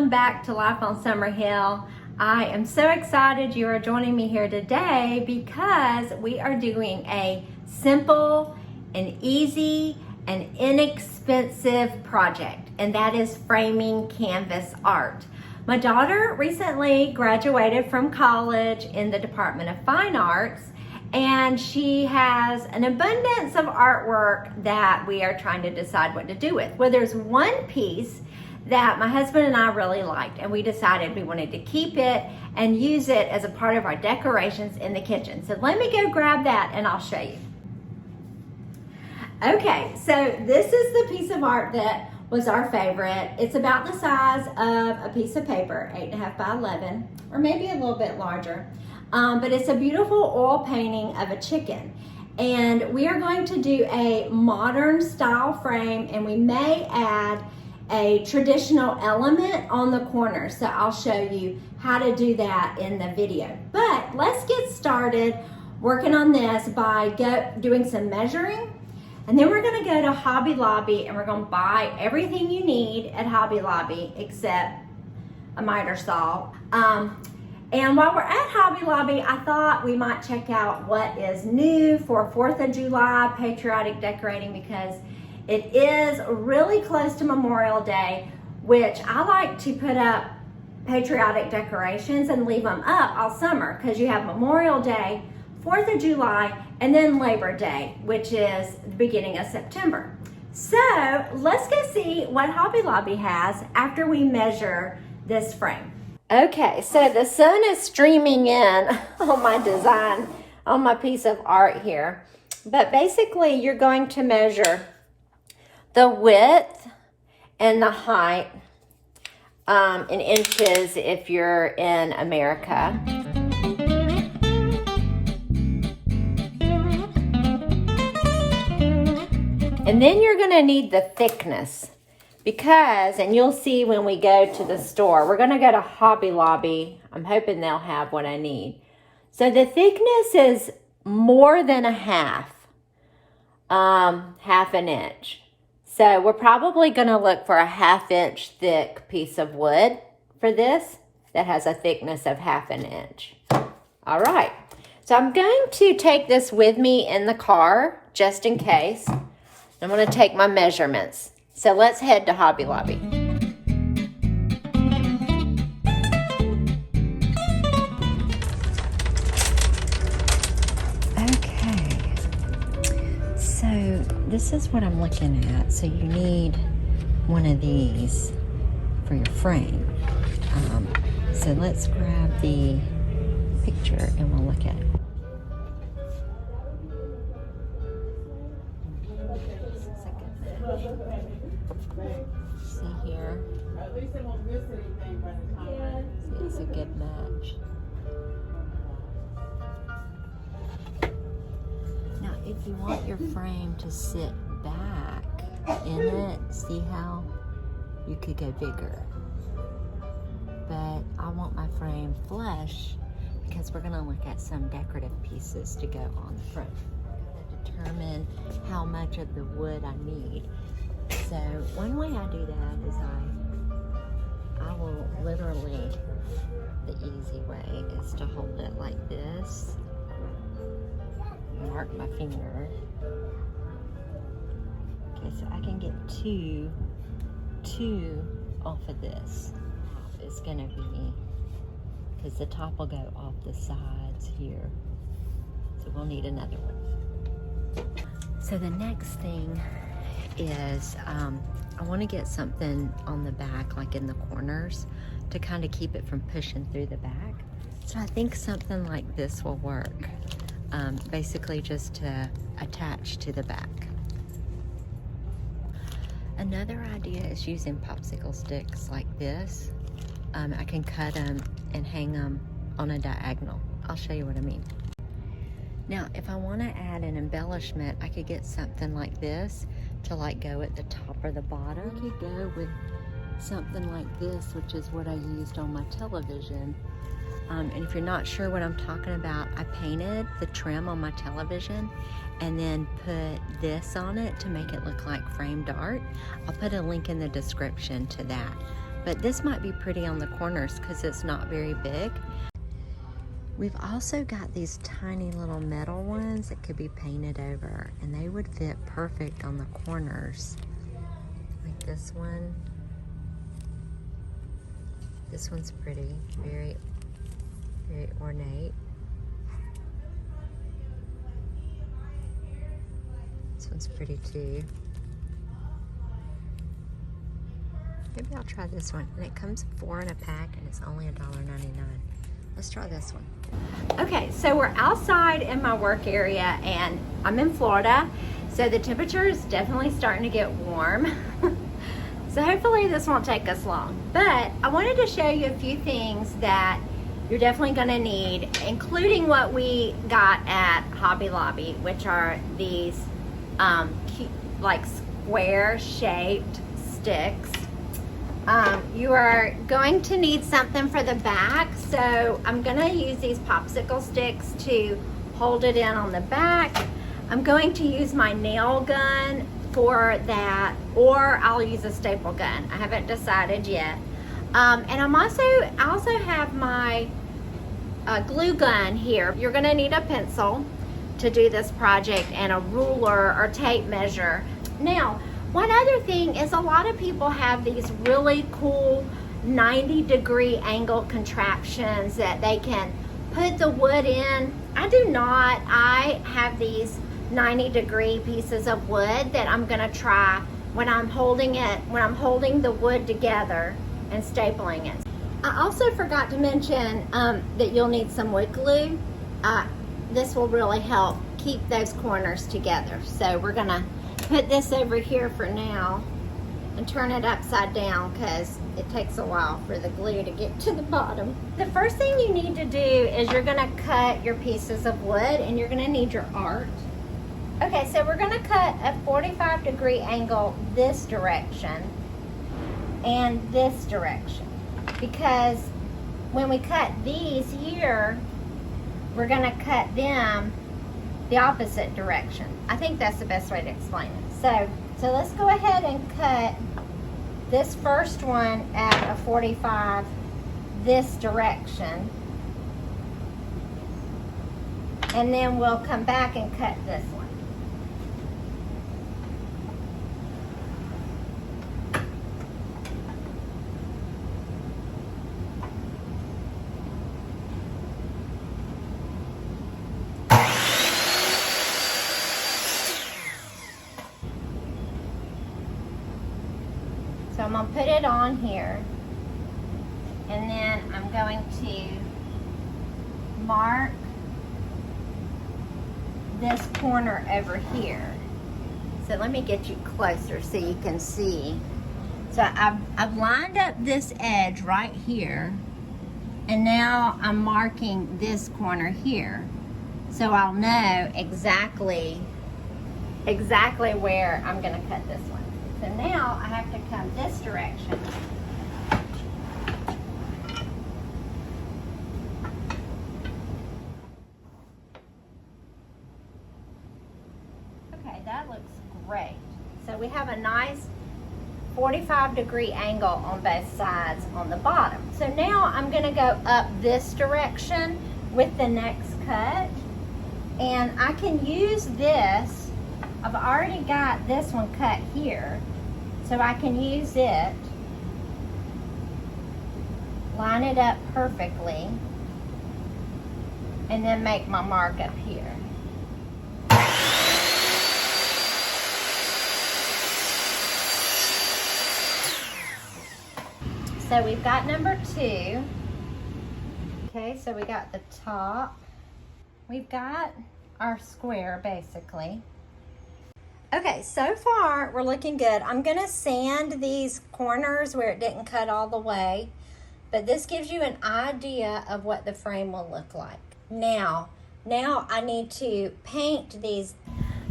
welcome back to Life on Summer Hill. I am so excited you are joining me here today because we are doing a simple and easy and inexpensive project, and that is framing canvas art. My daughter recently graduated from college in the Department of Fine Arts, and she has an abundance of artwork that we are trying to decide what to do with. Well, there's one piece that my husband and I really liked, and we decided we wanted to keep it and use it as a part of our decorations in the kitchen. So let me go grab that and I'll show you. Okay, so this is the piece of art that was our favorite. It's about the size of a piece of paper, 8.5 by 11, or maybe a little bit larger. But it's a beautiful oil painting of a chicken. And we are going to do a modern style frame, and we may add a traditional element on the corner. So I'll show you how to do that in the video. But let's get started working on this by doing some measuring. And then we're gonna go to Hobby Lobby and we're gonna buy everything you need at Hobby Lobby except a miter saw. And while we're at Hobby Lobby, I thought we might check out what is new for 4th of July patriotic decorating, because it is really close to Memorial Day, which I like to put up patriotic decorations and leave them up all summer, because you have Memorial Day, 4th of July, and then Labor Day, which is the beginning of September. So let's go see what Hobby Lobby has after we measure this frame. Okay, so the sun is streaming in on my design, on my piece of art here. But basically you're going to measure the width and the height in inches if you're in America. And then you're gonna need the thickness, because, and you'll see when we go to the store, we're gonna go to Hobby Lobby. I'm hoping they'll have what I need. So the thickness is more than a half an inch. So we're probably gonna look for a 1/2 inch thick piece of wood for this that has a thickness of 1/2 inch. All right, so I'm going to take this with me in the car just in case. I'm gonna take my measurements. So let's head to Hobby Lobby. Okay, so this is what I'm looking at. So you need one of these for your frame. So let's grab the picture and we'll look at it. See here? At least it won't miss anything by the time. See, it's a good match. Now, if you want your frame to sit back in it, see how you could go bigger. But I want my frame flush because we're gonna look at some decorative pieces to go on the front. To determine how much of the wood I need. So one way I do that is I will literally, the easy way is to hold it like this, mark my finger. Okay, so I can get two off of this. It's gonna be, because the top will go off the sides here. So we'll need another one. So the next thing is I want to get something on the back, like in the corners, to kind of keep it from pushing through the back. So I think something like this will work, basically just to attach to the back. Another idea is using popsicle sticks like this. I can cut them and hang them on a diagonal. I'll show you what I mean. Now, if I want to add an embellishment, I could get something like this to like go at the top or the bottom. I could go with something like this, which is what I used on my television. And if you're not sure what I'm talking about, I painted the trim on my television and then put this on it to make it look like framed art. I'll put a link in the description to that. but this might be pretty on the corners because it's not very big. We've also got these tiny little metal ones that could be painted over, and they would fit perfect on the corners. Like this one. This one's pretty, very, very ornate. This one's pretty too. Maybe I'll try this one. And it comes 4 in a pack and it's only $1.99. Let's try this one. Okay, so we're outside in my work area and I'm in Florida, so the temperature is definitely starting to get warm. So hopefully this won't take us long. But I wanted to show you a few things that you're definitely gonna need, including what we got at Hobby Lobby, which are these cute, like square shaped sticks. You are going to need something for the back, so I'm gonna use these popsicle sticks to hold it in on the back. I'm going to use my nail gun for that, or I'll use a staple gun. I haven't decided yet. And I also have my glue gun here. You're gonna need a pencil to do this project and a ruler or tape measure. Now, one other thing is a lot of people have these really cool 90-degree angle contraptions that they can put the wood in. I do not. I have these 90-degree pieces of wood that I'm gonna try when I'm holding the wood together and stapling it. I also forgot to mention that you'll need some wood glue. This will really help keep those corners together. So we're gonna put this over here for now and turn it upside down because it takes a while for the glue to get to the bottom. The first thing you need to do is you're gonna cut your pieces of wood and you're gonna need your art. Okay, so we're gonna cut a 45-degree angle this direction and this direction, because when we cut these here, we're gonna cut them the opposite direction. I think that's the best way to explain it. So let's go ahead and cut this first one at a 45 this direction, and then we'll come back and cut this one. So I'm gonna put it on here, and then I'm going to mark this corner over here. So let me get you closer so you can see. So I've lined up this edge right here, and now I'm marking this corner here, so I'll know exactly where I'm gonna cut this one. So now I have to come this direction. Okay, that looks great. So we have a nice 45-degree angle on both sides on the bottom. So now I'm gonna go up this direction with the next cut, and I can use this. I've already got this one cut here, so I can use it, line it up perfectly, and then make my mark up here. So we've got number 2. Okay, so we got the top. We've got our square basically. Okay, so far we're looking good. I'm gonna sand these corners where it didn't cut all the way, but this gives you an idea of what the frame will look like. Now I need to paint these.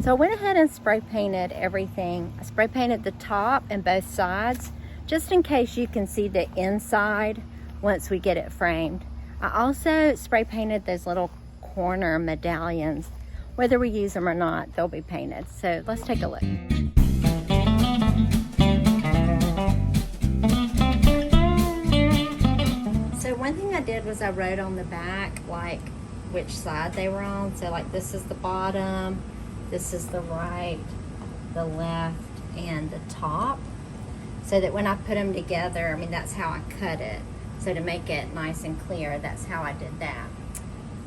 So I went ahead and spray painted everything. I spray painted the top and both sides, just in case you can see the inside once we get it framed. I also spray painted those little corner medallions. Whether we use them or not, they'll be painted. So let's take a look. one thing I did was I wrote on the back like which side they were on. So like this is the bottom, this is the right, the left, and the top. So that when I put them together, I mean, that's how I cut it. So to make it nice and clear, that's how I did that.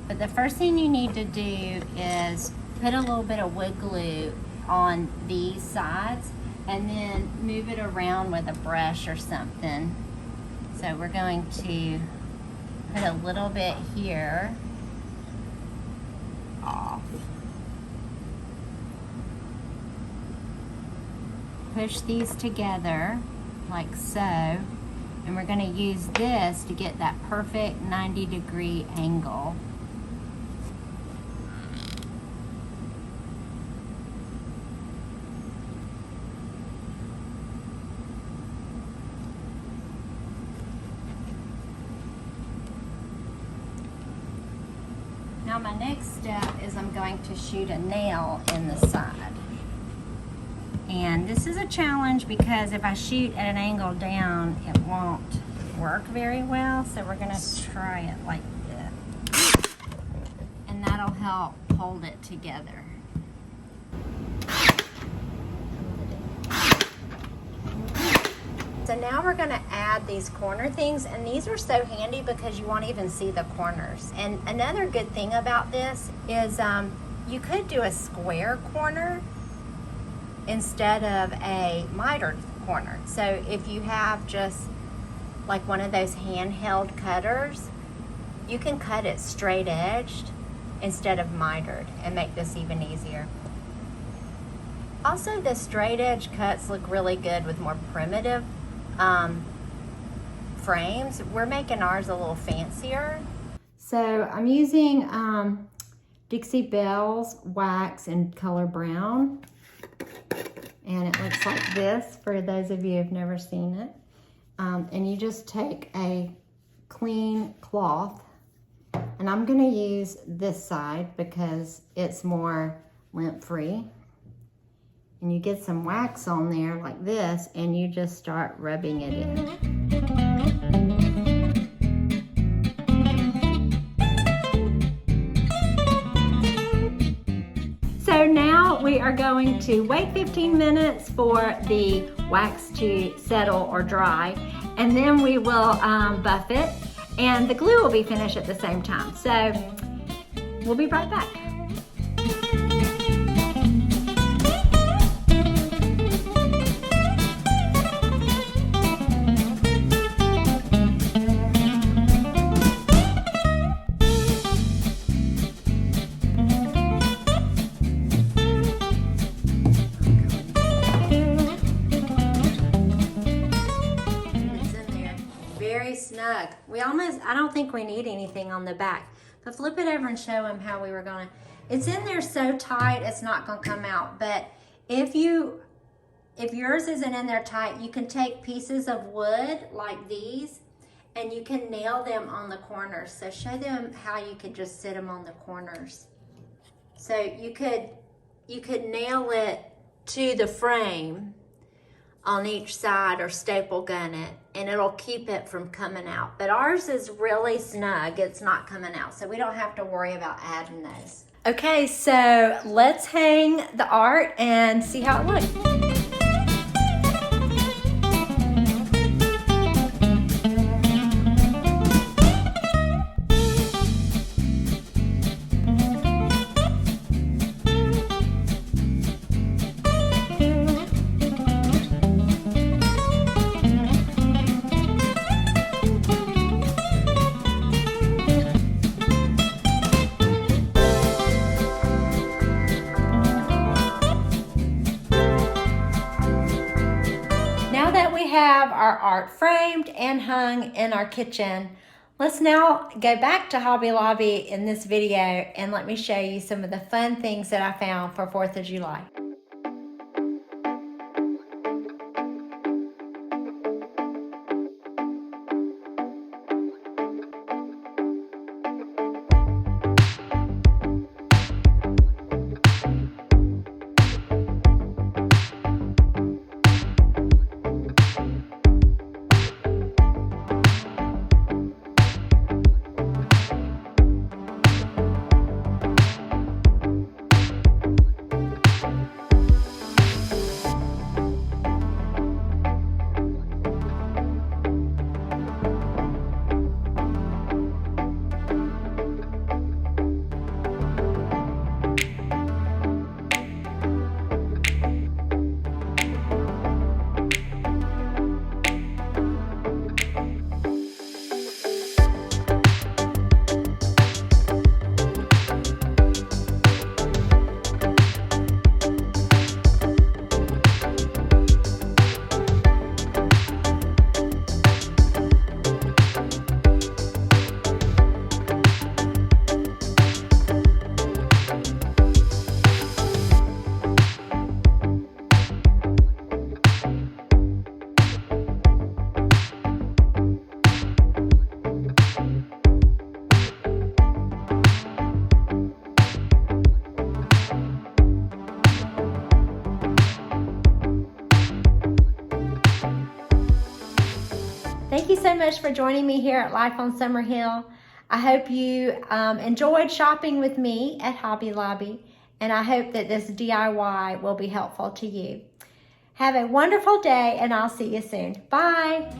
But the first thing you need to do is put a little bit of wood glue on these sides and then move it around with a brush or something. So we're going to put a little bit here off. Push these together like so, and we're going to use this to get that perfect 90-degree angle. Now my next step is I'm going to shoot a nail in the side. And this is a challenge because if I shoot at an angle down, it won't work very well. So we're gonna try it like this. And that'll help hold it together. So now we're gonna add these corner things, and these are so handy because you won't even see the corners. And another good thing about this is you could do a square corner instead of a mitered corner. So if you have just like one of those handheld cutters, you can cut it straight edged instead of mitered and make this even easier. Also, the straight edge cuts look really good with more primitive frames. We're making ours a little fancier. So I'm using Dixie Belle's wax in color brown. And it looks like this for those of you who've never seen it. And you just take a clean cloth, and I'm gonna use this side because it's more lint-free. And you get some wax on there like this, and you just start rubbing it in. So now we are going to wait 15 minutes for the wax to settle or dry, and then we will buff it, and the glue will be finished at the same time. So we'll be right back. Snug. I don't think we need anything on the back, but flip it over and show them how we were gonna. It's in there so tight it's not gonna come out, but if yours isn't in there tight, you can take pieces of wood like these and you can nail them on the corners. So show them how you could just sit them on the corners. So you could nail it to the frame on each side or staple gun it, and it'll keep it from coming out. But ours is really snug, it's not coming out, so we don't have to worry about adding those. Okay, so let's hang the art and see how it looks. Have our art framed and hung in our kitchen. Let's now go back to Hobby Lobby in this video and let me show you some of the fun things that I found for 4th of July. Thank you so much for joining me here at Life on Summer Hill. I hope you enjoyed shopping with me at Hobby Lobby, and I hope that this DIY will be helpful to you. Have a wonderful day, and I'll see you soon. Bye.